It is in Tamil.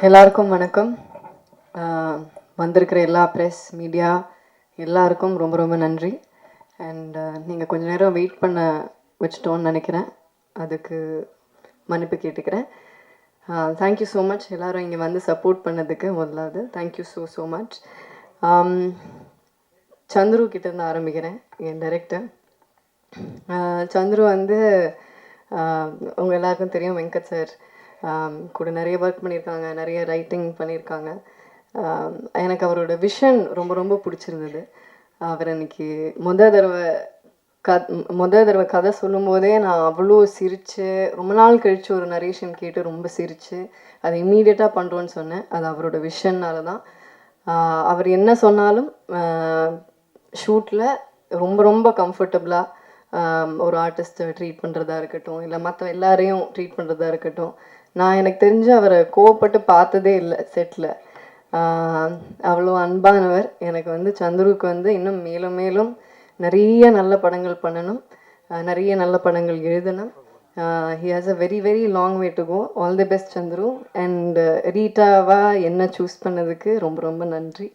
எல்லாருக்கும் வணக்கம். வந்திருக்கிற எல்லா ப்ரெஸ் மீடியா எல்லாருக்கும் ரொம்ப ரொம்ப நன்றி. அண்ட் நீங்கள் கொஞ்சம் நேரம் வெயிட் பண்ண வச்சிட்டோன்னு நினைக்கிறேன். அதுக்கு மன்னிப்பு கேட்டுக்கிறேன். தேங்க்யூ ஸோ மச் எல்லோரும் இங்கே வந்து சப்போர்ட் பண்ணதுக்கு. முதலாவது தேங்க்யூ ஸோ மச். சந்துரு கிட்டேருந்து ஆரம்பிக்கிறேன். என் டைரக்டர் சந்துரு வந்து உங்கள் எல்லாருக்கும் தெரியும், வெங்கட் சார் கூட நிறைய ஒர்க் பண்ணியிருக்காங்க, நிறைய ரைட்டிங் பண்ணியிருக்காங்க. எனக்கு அவரோட விஷன் ரொம்ப ரொம்ப பிடிச்சிருந்தது. அவர் அன்றைக்கி முதல் தடவை கதை சொல்லும் போதே நான் அவ்வளோ சிரித்து, ரொம்ப நாள் கழித்து ஒரு நரேஷன் கேட்டு ரொம்ப சிரித்து அதை இம்மீடியட்டாக பண்ணுறோன்னு சொன்னேன். அது அவரோட விஷன்னால தான். அவர் என்ன சொன்னாலும் ஷூட்டில் ரொம்ப ரொம்ப கம்ஃபர்டபுளாக ஒரு ஆர்டிஸ்ட்டை ட்ரீட் பண்ணுறதா இருக்கட்டும், இல்லை மற்ற எல்லாரையும் ட்ரீட் பண்ணுறதா இருக்கட்டும். நான் எனக்கு தெரிஞ்சு அவரை கோவப்பட்டு பார்த்ததே இல்லை செட்டில். அவ்வளோ அன்பானவர். எனக்கு வந்து சந்துருக்கு வந்து இன்னும் மேலும் மேலும் நிறைய நல்ல படங்கள் பண்ணணும், நிறைய நல்ல படங்கள் எழுதணும். He has a very very long way to go. All the best Chandru. And ரீட்டாவாக என்ன சூஸ் பண்ணதுக்கு ரொம்ப ரொம்ப நன்றி.